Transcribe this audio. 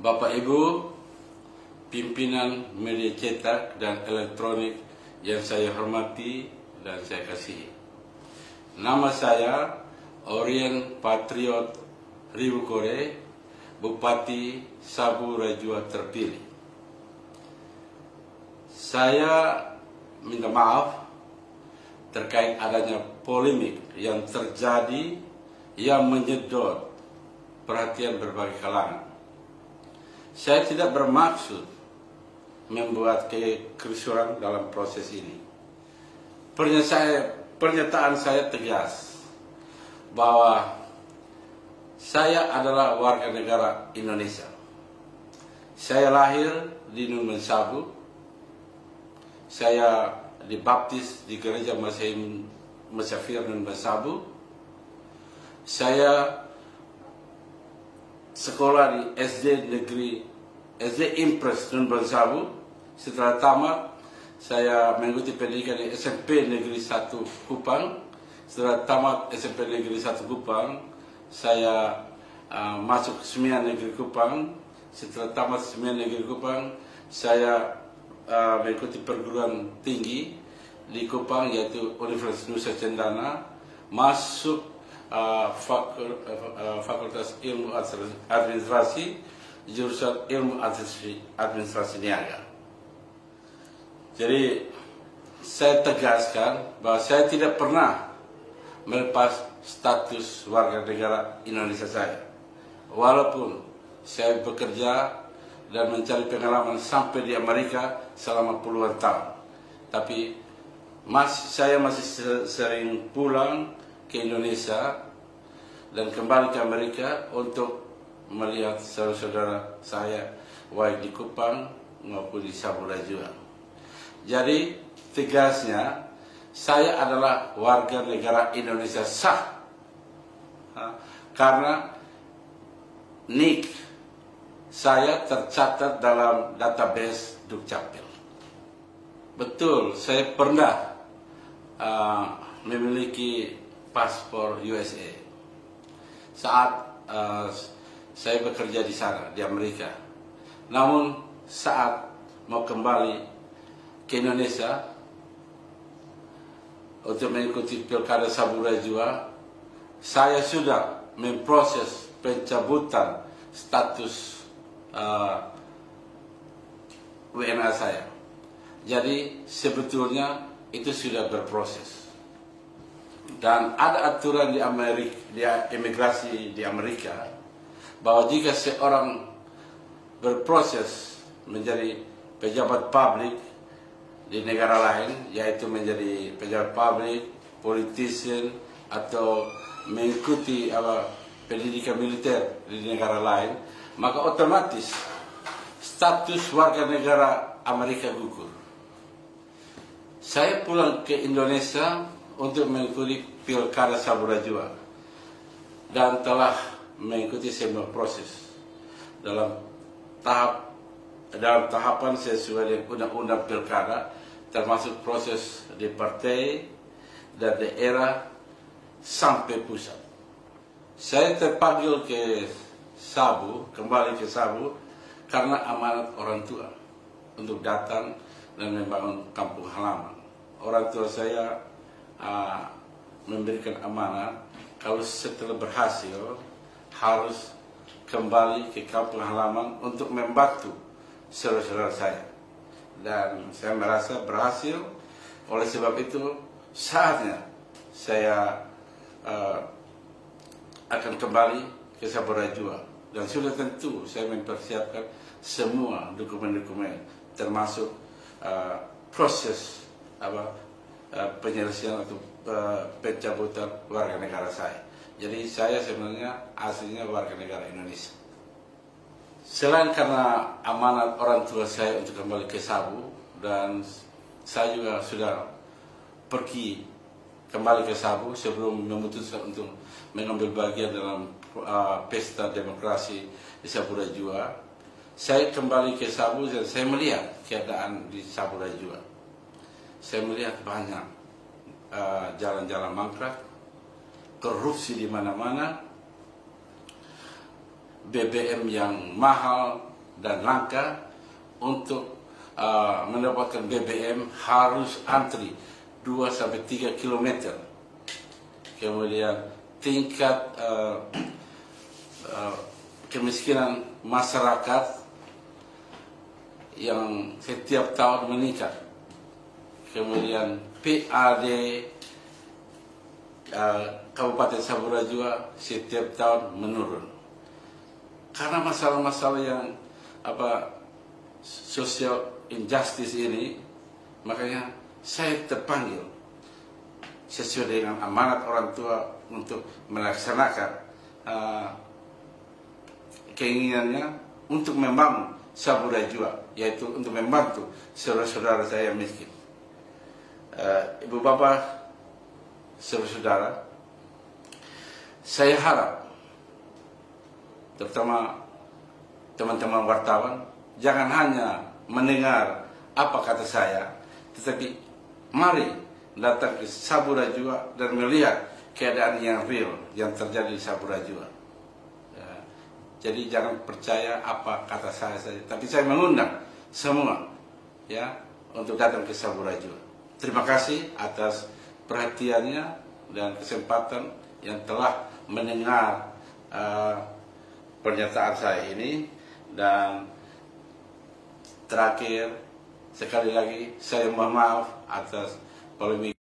Bapak Ibu, pimpinan media cetak dan elektronik yang saya hormati dan saya kasihi. Nama saya Orien Patriot Ribukore, Bupati Sabu Rajua terpilih. Saya minta maaf terkait adanya polemik yang terjadi yang menyedot perhatian berbagai kalangan. Saya tidak bermaksud membuat kekerusuhan dalam proses ini. Pernyataan saya tegas bahwa saya adalah warga negara Indonesia. Saya lahir di Nun Sabu. Saya dibaptis di gereja Masafir Nun Sabu. Saya sekolah di SD Impres Nun Sabu. Setelah tamat, saya mengikuti pendidikan di SMP Negeri 1 Kupang. Setelah tamat SMP Negeri 1 Kupang, saya masuk ke Semian Negeri Kupang. Setelah tamat Semian Negeri Kupang, saya mengikuti perguruan tinggi di Kupang, yaitu Universitas Nusa Cendana, masuk Fakultas Ilmu Administrasi, jurusan Ilmu Administrasi Niaga. Jadi saya tegaskan bahwa saya tidak pernah melepas status warga negara Indonesia saya. Walaupun saya bekerja dan mencari pengalaman sampai di Amerika selama puluhan tahun, tapi saya masih sering pulang ke Indonesia dan kembali ke Amerika untuk melihat saudara-saudara saya baik di Kupang maupun di Sabu Rajua. Jadi tegasnya saya adalah warga negara Indonesia sah karena NIK saya tercatat dalam database Dukcapil. Betul, saya pernah memiliki paspor USA saat saya bekerja di sana, di Amerika. Namun saat mau kembali ke Indonesia untuk mengikuti Pilkada Sabu Rajua, saya sudah memproses pencabutan status WNA saya. Jadi sebetulnya itu sudah berproses. Dan ada aturan di Amerika, di imigrasi di Amerika, bahwa jika seorang berproses menjadi pejabat publik di negara lain, yaitu menjadi pejabat publik, politician, atau mengikuti pendidikan militer di negara lain, maka otomatis status warga negara Amerika gugur. Saya pulang ke Indonesia untuk mengikuti Pilkada Sabu Rajua dan telah mengikuti semua proses dalam tahapan sesuai dengan undang-undang Pilkada, termasuk proses di partai dan daerah sampai pusat. Saya terpanggil ke Sabu, kembali ke Sabu karena amanat orang tua untuk datang dan membangun kampung halaman. Orang tua saya memberikan amanat kalau setelah berhasil harus kembali ke kampung halaman untuk membantu saudara-saudara saya. Dan saya merasa berhasil. Oleh sebab itu saatnya saya akan kembali ke Sabu Rajua. Dan sudah tentu saya mempersiapkan semua dokumen-dokumen, termasuk proses penyelesaian atau pencabutan warga negara saya. Jadi saya sebenarnya aslinya warga negara Indonesia. Selain karena amanat orang tua saya untuk kembali ke Sabu, dan saya juga sudah pergi kembali ke Sabu sebelum memutuskan untuk mengambil bagian dalam pesta demokrasi di Sabu Rajua. Saya kembali ke Sabu dan saya melihat keadaan di Sabu Rajua. Saya melihat banyak jalan-jalan mangkrak, korupsi di mana-mana, BBM yang mahal, dan langka. Untuk mendapatkan BBM harus antri 2-3 km. Kemudian tingkat kemiskinan masyarakat yang setiap tahun meningkat. Kemudian PAD Kabupaten Saburai juga setiap tahun menurun. Karena masalah-masalah yang social injustice ini, makanya saya terpanggil sesuai dengan amanat orang tua untuk melaksanakan keinginannya untuk membangun Saburai Jua, yaitu untuk membantu saudara-saudara saya yang miskin. Ibu bapak, saudara-saudara, saya harap terutama teman-teman wartawan jangan hanya mendengar apa kata saya, tetapi mari datang ke Saburai Jua dan melihat keadaan yang real yang terjadi di Saburai Jua. Jadi jangan percaya apa kata saya saja, tapi saya mengundang semua ya untuk datang ke Saburai Jua. Terima kasih atas perhatiannya dan kesempatan yang telah mendengar pernyataan saya ini. Dan terakhir sekali lagi saya mohon maaf atas polemik.